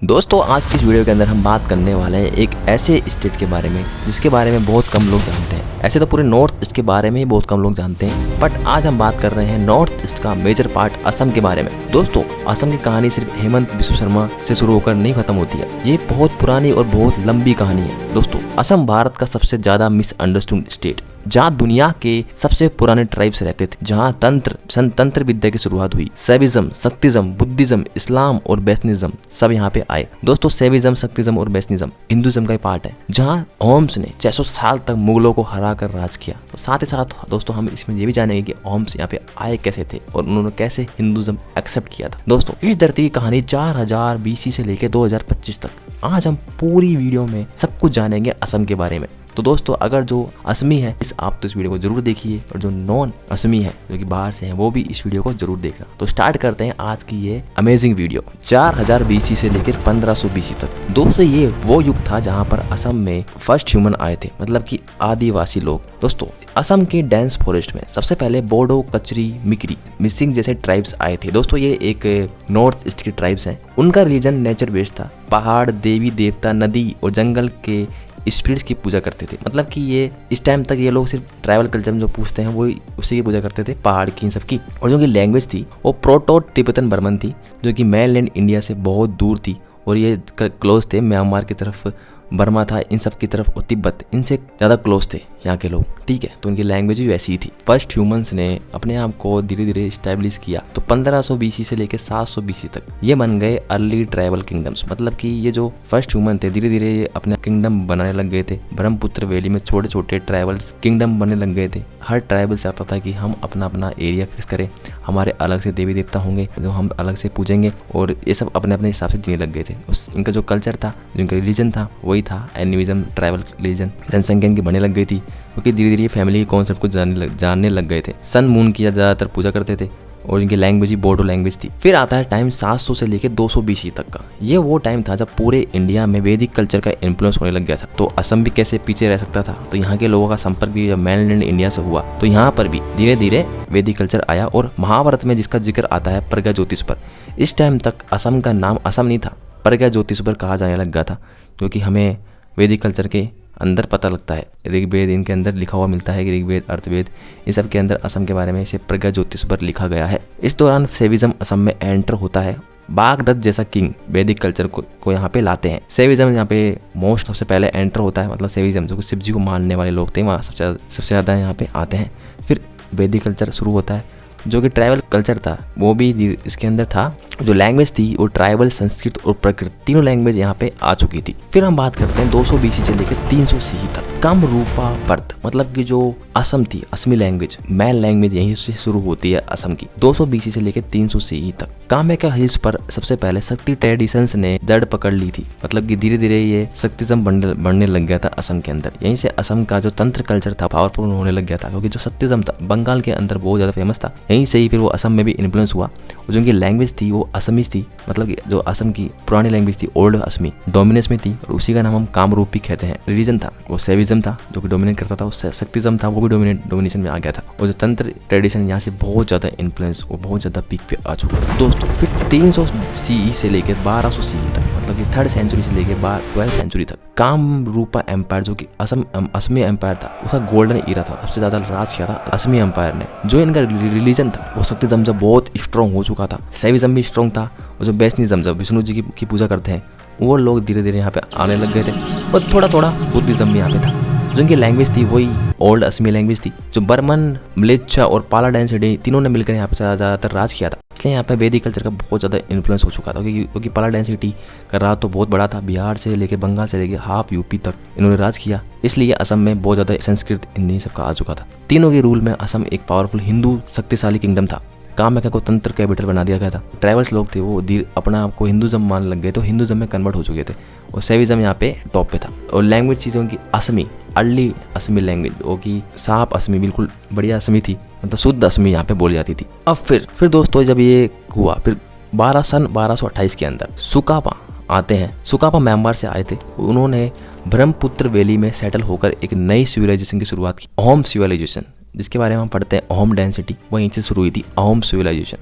दोस्तों आज की इस वीडियो के अंदर हम बात करने वाले हैं एक ऐसे स्टेट के बारे में जिसके बारे में बहुत कम लोग जानते हैं। ऐसे तो पूरे नॉर्थ ईस्ट के बारे में ही बहुत कम लोग जानते हैं, बट आज हम बात कर रहे हैं नॉर्थ ईस्ट का मेजर पार्ट असम के बारे में। दोस्तों असम की कहानी सिर्फ हेमंत बिस्व शर्मा से शुरू होकर नहीं खत्म होती है, ये बहुत पुरानी और बहुत लंबी कहानी है। दोस्तों असम भारत का सबसे ज्यादा मिसअंडरस्टूड स्टेट, जहाँ दुनिया के सबसे पुराने ट्राइब्स रहते थे, जहाँ तंत्र विद्या की शुरुआत हुई। सेविज्म, शक्तिज्म, बुद्धिज्म, इस्लाम और वैष्णविज्म सब यहाँ पे आए। दोस्तों सेविज्म, शक्तिज्म और वैष्णविज्म हिंदुज्म का ही पार्ट है, जहाँ ओम्स ने 600 साल तक मुगलों को हरा कर राज किया। तो साथ ही साथ दोस्तों हम इसमें ये भी जानेंगे कि ओम्स यहाँ पे आए कैसे थे और उन्होंने कैसे हिंदुज्म एक्सेप्ट किया था। दोस्तों इस धरती की कहानी 4000 BC से लेकर 2025 तक। आज हम पूरी वीडियो में सब कुछ जानेंगे असम के बारे में। तो दोस्तों अगर जो असमी है आप तो इस वीडियो को जरूर देखिए, और जो नॉन असमी है जो कि बाहर से हैं वो भी इस वीडियो को जरूर देखना। तो स्टार्ट करते हैं आज की ये अमेजिंग वीडियो। 4000 BC से लेकर 1500 BC तक। दोस्तों ये वो युग था जहाँ पर असम में फर्स्ट ह्यूमन आए थे, मतलब कि आदिवासी लोग। दोस्तों असम के डेंस फॉरेस्ट में सबसे पहले बोडो, कचरी, मिकरी, मिसिंग जैसे ट्राइब्स आए थे। दोस्तों ये एक नॉर्थ ईस्ट के ट्राइब्स हैं। उनका रिलीजन नेचर बेस्ड था। पहाड़, देवी देवता, नदी और जंगल के स्पिरिट्स की पूजा करते थे। मतलब कि ये इस टाइम तक ये लोग सिर्फ ट्राइबल कल्चर में जो पूछते हैं वो उसी की पूजा करते थे, पहाड़ की, इन सब की। और जो कि लैंग्वेज थी वो प्रोटो तिब्बतन बर्मन थी, जो कि मेनलैंड इंडिया से बहुत दूर थी और ये क्लोज थे म्यांमार की तरफ। बर्मा था इन सब की तरफ, और तिब्बत इनसे ज़्यादा क्लोज थे यहाँ के लोग, ठीक है। तो उनकी लैंग्वेज भी वैसी ही थी। फर्स्ट ह्यूमंस ने अपने आप को धीरे धीरे स्टैब्लिश किया। तो 1500 BC से लेकर 700 BC तक ये बन गए अर्ली ट्राइबल किंगडम्स। मतलब कि ये जो फर्स्ट ह्यूमन थे धीरे धीरे ये अपने किंगडम बनाने लग गए थे। ब्रह्मपुत्र वैली में छोटे छोटे ट्राइबल्स किंगडम बनने लग गए थे। हर ट्राइबल चाहता था कि हम अपना अपना एरिया फिक्स करें, हमारे अलग से देवी देवता होंगे जो हम अलग से पूजेंगे, और ये सब अपने अपने हिसाब से जीने लग गए थे। इनका जो कल्चर था, जो इनका रिलीजन था वही था एनिमिज्म, ट्राइबल रिलीजन। जनसंख्या इनकी बढ़ने लग गई थी क्योंकि धीरे धीरे फैमिली के कॉन्सेप्ट को जानने लग गए थे। सन मून की ज़्यादातर पूजा करते थे और इनकी लैंग्वेज ही बोडो लैंग्वेज थी। फिर आता है टाइम 700 से लेकर 200 BC तक का। ये वो टाइम था जब पूरे इंडिया में वैदिक कल्चर का इन्फ्लुएंस होने लग गया था। तो असम भी कैसे पीछे रह सकता था। तो यहाँ के लोगों का संपर्क भी मेनलैंड इंडिया से हुआ, तो यहाँ पर भी धीरे धीरे वैदिक कल्चर आया। और महाभारत में जिसका जिक्र आता है प्रज्ञाज्योतिष्वर, इस टाइम तक असम का नाम असम नहीं था, प्रज्ञाज्योतिष्वर कहा जाने लग गया था, क्योंकि हमें वैदिक कल्चर के अंदर पता लगता है। ऋग्वेद इनके अंदर लिखा हुआ मिलता है कि ऋग्वेद, अर्थवेद, इन सब के अंदर असम के बारे में इसे प्रज्ञाज्योतिष्वर लिखा गया है। इस दौरान सेविज्म असम में एंटर होता है। बागदत्त जैसा किंग वैदिक कल्चर को यहाँ पे लाते हैं। सेविज्म यहाँ पे सबसे पहले एंटर होता है, मतलब सेविज्म जो शिव जी को मानने वाले लोग थे वहाँ सबसे ज़्यादा यहाँ पे आते हैं। फिर वैदिक कल्चर शुरू होता है, जो कि ट्राइबल कल्चर था वो भी इसके अंदर था। जो लैंग्वेज थी वो ट्राइबल, संस्कृत और प्राकृत तीनों लैंग्वेज यहाँ पे आ चुकी थी। फिर हम बात करते हैं 200 BC से लेकर 300 CE तक। कम रूपा पर्थ, मतलब कि जो असम थी, असमी लैंग्वेज, मैन लैंग्वेज यहीं से शुरू होती है असम की। 200 BC से लेकर 300 CE तक कामाख्या हिल्स पर सबसे पहले शक्ति ट्रेडिशंस ने जड़ पकड़ ली थी। मतलब कि धीरे धीरे ये शक्तिज्म बढ़ने लग गया था असम के अंदर। यहीं से असम का जो तंत्र कल्चर था पावरफुल होने लग गया था, क्योंकि जो शक्तिज्म था बंगाल के अंदर बहुत ज़्यादा फेमस था। यहीं से ही फिर वो असम में भी इन्फ्लुएंस हुआ। और जो उनकी लैंग्वेज थी वो असमीज थी, मतलब जो असम की पुरानी लैंग्वेज थी ओल्ड असमी डोमिनेंस में थी, और उसी का नाम हम कामरूप भी कहते हैं। रिलीजन था वो सेविज्म था जो कि डोमिनेट करता था, और शक्तिज्म था वो भी डोमिनेशन में आ गया था। और जो तंत्र ट्रेडिशन यहाँ से बहुत ज़्यादा इन्फ्लुएंस, वो बहुत ज़्यादा पीक पे आ चुका था। दोस्तों फिर 300 CE से लेकर 1200 CE तक, मतलब कि 3rd सेंचुरी से लेकर 12th सेंचुरी तक कामरूपा एम्पायर, जो कि असमी एम्पायर था, उसका गोल्डन ईरा था। सबसे ज़्यादा राज किया था असमी एम्पायर ने। जो इनका रिलीजन था वो शक्तिज्म जब बहुत स्ट्रॉन्ग हो चुका था, सेविज्म भी स्ट्रॉन्ग था, और जो वैष्णविज्म जब विष्णु जी की पूजा करते हैं वो लोग धीरे धीरे यहाँ पे आने लग गए थे। और थोड़ा थोड़ा बुद्धिज्म भी यहाँ पे था। जो इनकी लैंग्वेज थी वही ओल्ड असमी लैंग्वेज थी। जो बर्मन, म्लेच्छा और पाला डेंसिटी तीनों ने मिलकर यहाँ पे ज़्यादातर राज किया था, इसलिए यहाँ पे वैदिक कल्चर का बहुत ज़्यादा इन्फ्लुएंस हो चुका था। क्योंकि पाला डेंसिटी का राज तो बहुत बड़ा था, बिहार से लेकर बंगाल से लेकर हाफ यूपी तक इन्होंने राज किया, इसलिए असम में बहुत ज़्यादा संस्कृत, हिंदी सबका आ चुका था। तीनों के रूल में असम एक पावरफुल हिंदू शक्तिशाली किंगडम था। कामाख्या को तंत्र कैपिटल बना दिया गया था। ट्राइबल्स लोग थे वो अपना आपको हिंदुज्म मानने लग गए, तो हिंदुज्म में कन्वर्ट हो चुके थे, और सेविज्म यहाँ पे टॉप पे था। और लैंग्वेज चीज़ों की असमी, अर्ली असमी लैंग्वेज, वो की साफ असमी, बिल्कुल बढ़िया असमी थी, मतलब शुद्ध असमी यहाँ पे बोली जाती थी। अब फिर दोस्तों जब ये हुआ, फिर 1228 के अंदर सुकापा आते हैं। सुकापा म्यांमार से आए थे। उन्होंने ब्रह्मपुत्र वैली में सेटल होकर एक नई सिविलाइजेशन की शुरुआत की, अहोम सिविलाइजेशन, जिसके बारे में हम पढ़ते हैं अहोम डेंसिटी, वहीं से शुरू हुई थी Ahom civilisation.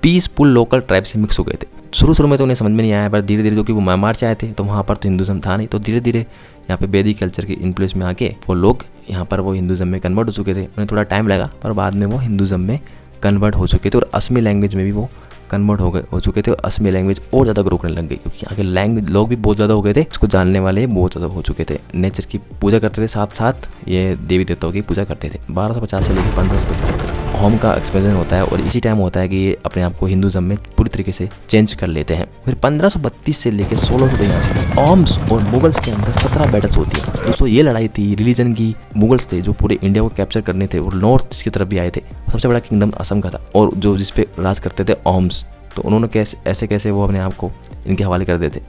Peaceful local tribe से मिक्स हो गए थे। शुरू में तो उन्हें समझ में नहीं आया, पर धीरे धीरे जो कि वो म्यांमार से आए थे तो वहाँ पर तो हिंदुज़म था नहीं, तो धीरे धीरे यहाँ पे वैदिक कल्चर के इन्फ्लुएंस में आके वो लोग यहाँ पर वो हिंदुज़म में कन्वर्ट हो चुके थे। उन्हें थोड़ा टाइम लगा पर बाद में वो हिंदुज़म में कन्वर्ट हो चुके थे और असमी लैंग्वेज में भी वो कन्वर्ट हो चुके थे और असमी लैंग्वेज और ज़्यादा ग्रो करने लग गई, क्योंकि यहाँ के लैंग्वेज लोग भी बहुत ज़्यादा हो गए थे, इसको जानने वाले बहुत ज़्यादा हो चुके थे। नेचर की पूजा करते थे, साथ साथ ये देवी देवताओं की पूजा करते थे। 1250 से लेकर 1550 तक होम का एक्सपेंशन होता है और इसी टाइम होता है कि ये अपने आप को हिंदुज़म में पूरी तरीके से चेंज कर लेते हैं। फिर 1532 से लेकर 1682 ओम्स और मुगल्स के अंदर 17 बैटल्स होती है। दोस्तों ये लड़ाई थी रिलीजन की। मुगल्स थे जो पूरे इंडिया को कैप्चर करने थे और नॉर्थ की तरफ भी आए थे। सबसे बड़ा किंगडम असम का था और जो जिसपे राज करते थे ओम्स, तो उन्होंने कैसे वो अपने आप को इनके हवाले कर देते।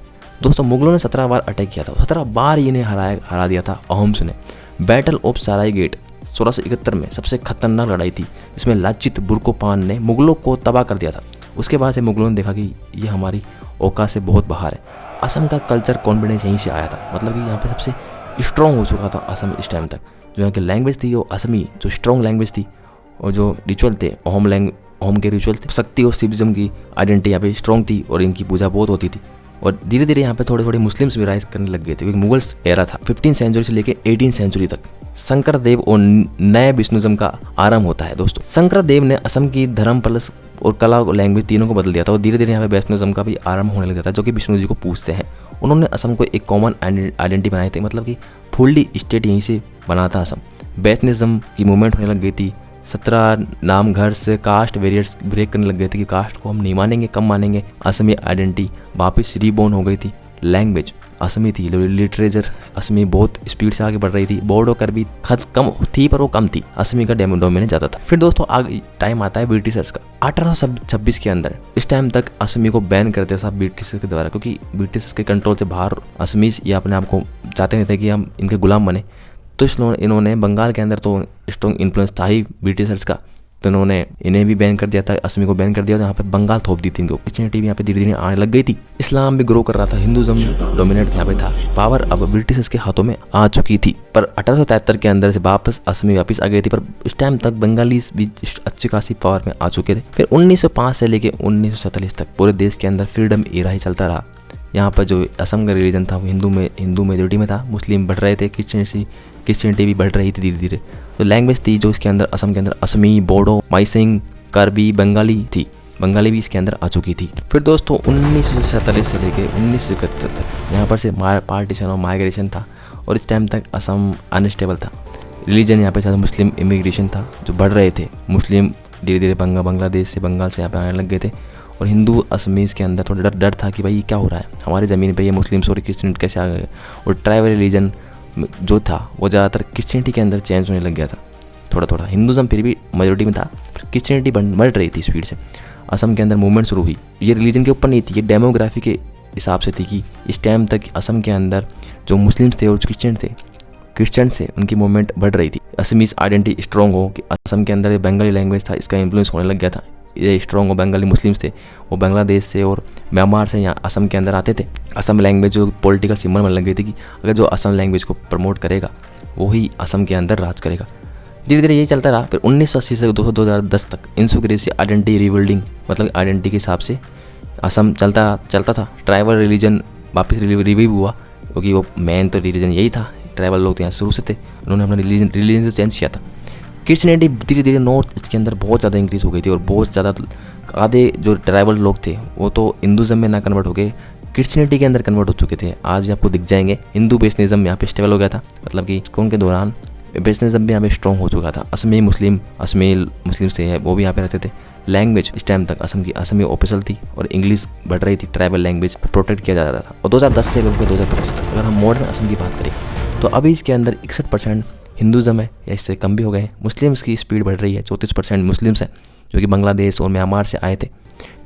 दोस्तों मुगलों ने 17 बार अटैक किया था, 17 बार इन्हें हरा दिया था अहोम्स ने। बैटल ऑफ सराय गेट 1671 में सबसे खतरनाक लड़ाई थी, जिसमें लाचित बुर्कोपान ने मुगलों को तबाह कर दिया था। उसके बाद से मुगलों ने देखा कि ये हमारी औकात से बहुत बाहर है। असम का कल्चर कॉन्फिडेंस यहीं से आया था, मतलब कि यहाँ पे सबसे स्ट्रॉन्ग हो चुका था असम इस टाइम तक। जो यहाँ की लैंग्वेज थी वो असमी जो स्ट्रॉन्ग लैंग्वेज थी, और जो रिचुअल थे होम के रिचुअल थे, शक्ति और सिविज्म की आइडेंटिटी यहाँ पे स्ट्रॉन्ग थी और इनकी पूजा बहुत होती थी। और धीरे धीरे यहाँ पे थोड़े थोड़े मुस्लिम्स भी राइज करने लग गए थे, क्योंकि मुगल्स एरा था। 15 सेंचुरी से लेकर 18 सेंचुरी तक शंकर देव और नए विष्णुज़म का आरंभ होता है। दोस्तों शंकर देव ने असम की धर्म प्लस और कला और लैंग्वेज तीनों को बदल दिया था और धीरे धीरे यहाँ पे वैष्णविज्म का भी आरंभ होने लग गया था, जो कि विष्णु जी को पूजते हैं। उन्होंने असम को एक कॉमन आइडेंटिटी बनाई थी, मतलब कि फुल्ली स्टेट यहीं से बना था असम। वैष्णविज्म की मूवमेंट होने लग गई थी। 17 नाम घर से कास्ट वेरियर्स ब्रेक करने लग गए थे कि कास्ट को हम नहीं मानेंगे, कम मानेंगे। असमी आइडेंटिटी वापस रीबोर्न हो गई थी। लैंग्वेज असमी थी, लिटरेचर असमी बहुत स्पीड से आगे बढ़ रही थी। बोर्डो कर भी कम थी पर वो कम थी, असमी का डोमिनेट ज़्यादा था। फिर दोस्तों आगे टाइम आता है ब्रिटिशर्स का 1826 के अंदर। इस टाइम तक असमी को बैन करते था ब्रिटिशर्स के द्वारा, क्योंकि ब्रिटिशर्स के कंट्रोल से बाहर असमीज या अपने आप को चाहते नहीं थे कि हम इनके गुलाम बने। तो इसलिए इन्होंने बंगाल के अंदर तो स्ट्रॉन्ग इन्फ्लुएंस था ही ब्रिटिशर्स का, तो इन्होंने इन्हें भी बैन कर दिया था, असमी को बैन कर दिया। यहाँ पे बंगाल थोप दी थी इनको। क्रिश्चियनिटी भी यहाँ पे धीरे धीरे आने लग गई थी। इस्लाम भी ग्रो कर रहा था, हिंदुज़म डोमिनेट यहाँ पे था। पावर अब ब्रिटिशर्स के हाथों में आ चुकी थी। पर 1873 के अंदर से वापस असमी वापस आ गई थी, पर इस टाइम तक बंगालीज भी अच्छी खासी पावर में आ चुके थे। फिर 1905 से लेकर 1947 तक पूरे देश के अंदर फ्रीडम एरा ही चलता रहा। यहाँ पर जो असम का रिलीजन था वो हिंदू मेजोरिटी में था। मुस्लिम बढ़ रहे थे, क्रिश्चियनिटी भी बढ़ रही थी धीरे धीरे। तो लैंग्वेज थी जो इसके अंदर असम के अंदर असमी, बोडो, माइसिंग, कार्बी, बंगाली थी। बंगाली भी इसके अंदर आ चुकी थी। फिर दोस्तों 1947 से लेकर 1971 तक यहाँ पर से पार्टीशन और माइग्रेशन था और इस टाइम तक असम अनस्टेबल था। रिलीजन यहाँ पे ज़्यादा मुस्लिम इमिग्रेशन था जो बढ़ रहे थे। मुस्लिम धीरे धीरे बंगाल से यहाँ पे आने लग गए थे और हिंदू असमीज़ के अंदर थोड़ा डर था कि भाई ये क्या हो रहा है हमारी ज़मीन पे, ये मुस्लिम्स और क्रिश्चियन कैसे आ गए। और ट्राइबल रिलीजन जो था वो ज़्यादातर क्रिश्चियनिटी के अंदर चेंज होने लग गया था थोड़ा थोड़ा। हिंदुज़म फिर भी मेजोरिटी में था, क्रिश्चियनिटी बढ़ रही थी स्पीड से। असम के अंदर मूवमेंट शुरू हुई। ये रिलीजन के ऊपर नहीं थी, ये डेमोग्राफी के हिसाब से थी कि इस टाइम तक असम के अंदर जो मुस्लिम्स थे और क्रिश्चियन से उनकी मूवमेंट बढ़ रही थी। असमीज़ आइडेंटिटी स्ट्रॉन्ग हो कि असम के अंदर बंगाली लैंग्वेज था, इसका इन्फ्लुएंस होने लग गया था। ये स्ट्रॉन्ग हो बंगाली मुस्लिम्स थे, वो बांग्लादेश से और म्यांमार से यहाँ असम के अंदर आते थे। असम लैंग्वेज जो पॉलिटिकल सिंबल बनने लग गई थी कि अगर जो असम लैंग्वेज को प्रमोट करेगा वही असम के अंदर राज करेगा। धीरे धीरे यही चलता रहा। फिर 1980 से 2010 तक इंसुक्रेसी आइडेंटिटी रिबिल्डिंग, मतलब आइडेंटिटी के हिसाब से असम चलता था। ट्राइबल रिलीजन वापस रिवाइव हुआ, क्योंकि वो मेन तो रिलीजन यही था, ट्राइबल लोग यहाँ शुरू से थे, उन्होंने अपना रिलीजन से चेंज किया था। क्रिश्चियनिटी धीरे धीरे नॉर्थ ईस्ट के अंदर बहुत ज़्यादा इंक्रीज़ हो गई थी और बहुत ज़्यादा आधे जो ट्राइबल लोग थे वो तो हिंदुज़म में ना कन्वर्ट हो गए, क्रिश्चियनिटी के अंदर कन्वर्ट हो चुके थे। आज आपको दिख जाएंगे हिंदू वैष्णविज्म यहाँ पे स्टेबल हो गया था, मतलब कि इस्कॉन के दौरान वैष्णविज्म भी यहाँ पे स्ट्रॉन्ग हो चुका था। असमी मुस्लिम्स थे वो भी यहाँ पे रहते थे। लैंग्वेज इस टाइम तक असम की असमी ऑफिशियल थी और इंग्लिश बढ़ रही थी। ट्राइबल लैंग्वेज को प्रोटेक्ट किया जा रहा था। और 2010 से लेकर 2025 तक अगर हम मॉडर्न असम की बात करें तो अभी इसके अंदर 61% हिंदुज़म है या इससे कम भी हो गए हैं। मुस्लिम्स की स्पीड बढ़ रही है, 34% मुस्लिम्स हैं जो कि बांग्लादेश और म्यांमार से आए थे।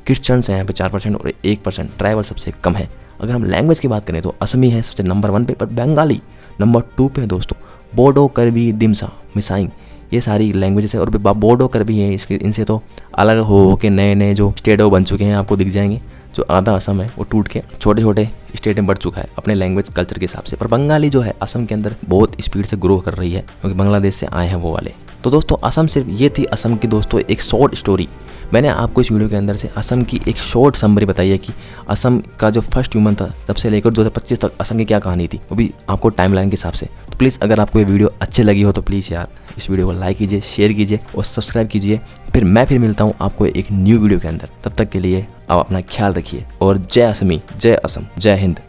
क्रिश्चियंस हैं यहाँ पे 4% और 1% ट्राइबल सबसे कम है। अगर हम लैंग्वेज की बात करें तो असमी है सबसे नंबर 1 पे, पर बंगाली नंबर 2 पे है दोस्तों। बोडो, करबी, दिमसा, मिसाइंग ये सारी लैंग्वेजेस है और बोडो करबी है, इसके इनसे तो अलग हो के नए जो स्टेट बन चुके हैं, आपको दिख जाएंगे। जो आधा असम है वो टूट के छोटे छोटे स्टेट में बढ़ चुका है अपने लैंग्वेज कल्चर के हिसाब से। पर बंगाली जो है असम के अंदर बहुत स्पीड से ग्रो कर रही है, क्योंकि बांग्लादेश से आए हैं वो वाले। तो दोस्तों असम सिर्फ ये थी असम की दोस्तों एक शॉर्ट स्टोरी। मैंने आपको इस वीडियो के अंदर से असम की एक शॉर्ट समरी बताई है कि असम का जो फर्स्ट ह्यूमन था तब से लेकर 2025 तक असम की क्या कहानी थी, वो भी आपको टाइमलाइन के हिसाब से। तो प्लीज़ अगर आपको ये वीडियो अच्छी लगी हो तो प्लीज़ यार इस वीडियो को लाइक कीजिए, शेयर कीजिए और सब्सक्राइब कीजिए। फिर मिलता हूँ आपको एक न्यू वीडियो के अंदर। तब तक के लिए आप अपना ख्याल रखिए और जय असमी, जय असम, जय हिंद।